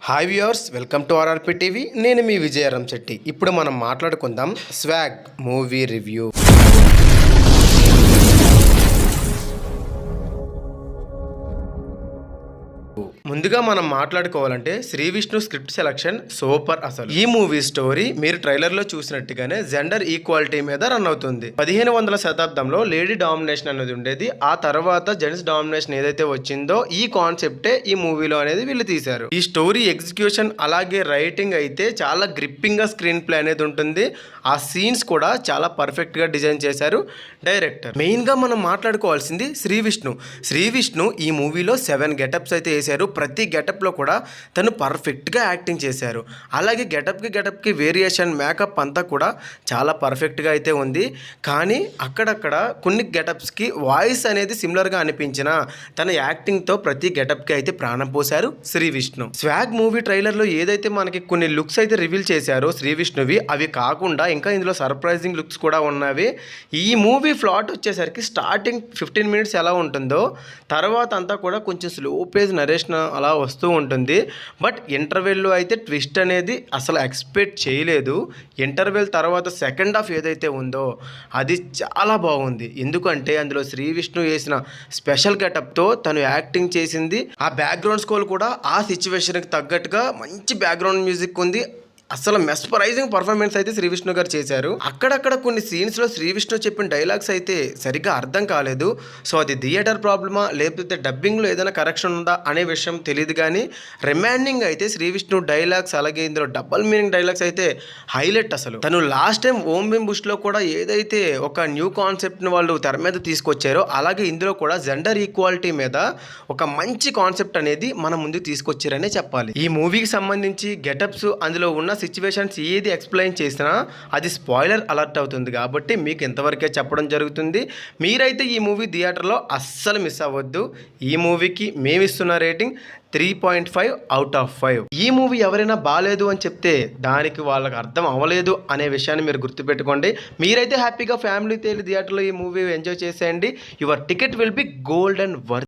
Hi viewers, welcome to RRP TV. నేను మీ విజయరామ్ శెట్టి. ఇప్పుడు మనం మాట్లాడుకుందాం స్వాగ్ మూవీ రివ్యూ. ముందుగా మనం మాట్లాడుకోవాలంటే Shri Vishnu script selection super. అసలు ఈ మూవీ స్టోరీ మీరు ట్రైలర్లో చూసినట్టుగానే జెండర్ ఈక్వాలిటీ మీద రన్ అవుతుంది. 1500వ శతాబ్దంలో లేడీ డామినేషన్ అనేది ఉండేది. ఆ తర్వాత జెంట్స్ డామినేషన్ ఏదైతే వచ్చిందో ఈ కాన్సెప్టే ఈ మూవీలో అనేది వీళ్ళు తీశారు. ఈ స్టోరీ ఎగ్జిక్యూషన్ అలాగే రైటింగ్ అయితే చాలా గ్రిప్పింగ్ గా స్క్రీన్ ప్లే అనేది ఉంటుంది. ఆ సీన్స్ కూడా చాలా పర్ఫెక్ట్ గా డిజైన్ చేశారు డైరెక్టర్. మెయిన్ గా మనం మాట్లాడుకోవాల్సింది శ్రీ విష్ణు ఈ మూవీలో 7 గెటప్స్ అయితే వేశారు. ప్రతి గెటప్లో కూడా తను పర్ఫెక్ట్గా యాక్టింగ్ చేశారు. అలాగే గెటప్కి వేరియేషన్ మేకప్ అంతా కూడా చాలా పర్ఫెక్ట్గా అయితే ఉంది. కానీ అక్కడక్కడ కొన్ని గెటప్స్కి వాయిస్ అనేది సిమిలర్గా అనిపించిన తన యాక్టింగ్తో ప్రతి గెటప్కి అయితే ప్రాణం పోశారు శ్రీ విష్ణు. స్వాగ్ మూవీ ట్రైలర్లో ఏదైతే మనకి కొన్ని లుక్స్ అయితే రివీల్ చేశారో శ్రీ విష్ణువి, అవి కాకుండా ఇంకా ఇందులో సర్ప్రైజింగ్ లుక్స్ కూడా ఉన్నవి. ఈ మూవీ ఫ్లాట్ వచ్చేసరికి స్టార్టింగ్ 15 మినిట్స్ ఎలా ఉంటుందో తర్వాత అంతా కూడా కొంచెం స్లో పేజ్ నరేషన్ అలా వస్తూ ఉంటుంది. బట్ ఇంటర్వెల్లో అయితే ట్విస్ట్ అనేది అసలు ఎక్స్పెక్ట్ చేయలేదు. ఇంటర్వెల్ తర్వాత సెకండ్ హాఫ్ ఏదైతే ఉందో అది చాలా బాగుంది. ఎందుకంటే అందులో శ్రీ విష్ణు వేసిన స్పెషల్ గెటప్తో తను యాక్టింగ్ చేసింది. ఆ బ్యాక్గ్రౌండ్ స్కోర్ కూడా ఆ సిచ్యువేషన్కి తగ్గట్టుగా మంచి బ్యాక్గ్రౌండ్ మ్యూజిక్ ఉంది. అసలు మెస్పరైజింగ్ పర్ఫార్మెన్స్ అయితే శ్రీ విష్ణు గారు చేశారు. అక్కడక్కడ కొన్ని సీన్స్లో శ్రీ విష్ణు చెప్పిన డైలాగ్స్ అయితే సరిగ్గా అర్థం కాలేదు. సో అది థియేటర్ ప్రాబ్లమా లేకపోతే డబ్బింగ్లో ఏదైనా కరెక్షన్ ఉందా అనే విషయం తెలియదు. కానీ రిమైనింగ్ అయితే శ్రీ విష్ణు డైలాగ్స్ అలాగే ఇందులో డబల్ మీనింగ్ డైలాగ్స్ అయితే హైలైట్. అసలు తను లాస్ట్ టైం ఓం బిం బుష్లో కూడా ఏదైతే ఒక న్యూ కాన్సెప్ట్ని వాళ్ళు తెర మీద తీసుకొచ్చారో అలాగే ఇందులో కూడా జెండర్ ఈక్వాలిటీ మీద ఒక మంచి కాన్సెప్ట్ అనేది మన ముందుకు తీసుకొచ్చారనే చెప్పాలి. ఈ మూవీకి సంబంధించి గెటప్స్ అందులో ఉన్న సిచ్యువేషన్స్ ఏది ఎక్స్ప్లెయిన్ చేసినా అది స్పాయిలర్ అలర్ట్ అవుతుంది. కాబట్టి మీకు ఇంతవరకే చెప్పడం జరుగుతుంది. మీరైతే ఈ మూవీ థియేటర్లో అస్సలు మిస్ అవ్వద్దు. ఈ మూవీకి మేము ఇస్తున్న రేటింగ్ 3.5 అవుట్ ఆఫ్ 5. ఈ మూవీ ఎవరైనా బాగాలేదు అని చెప్తే దానికి వాళ్ళకి అర్థం అవ్వలేదు అనే విషయాన్ని మీరు గుర్తుపెట్టుకోండి. మీరైతే హ్యాపీగా ఫ్యామిలీతో వెళ్ళి థియేటర్లో ఈ మూవీ ఎంజాయ్ చేసేయండి. Your ticket will be golden worth.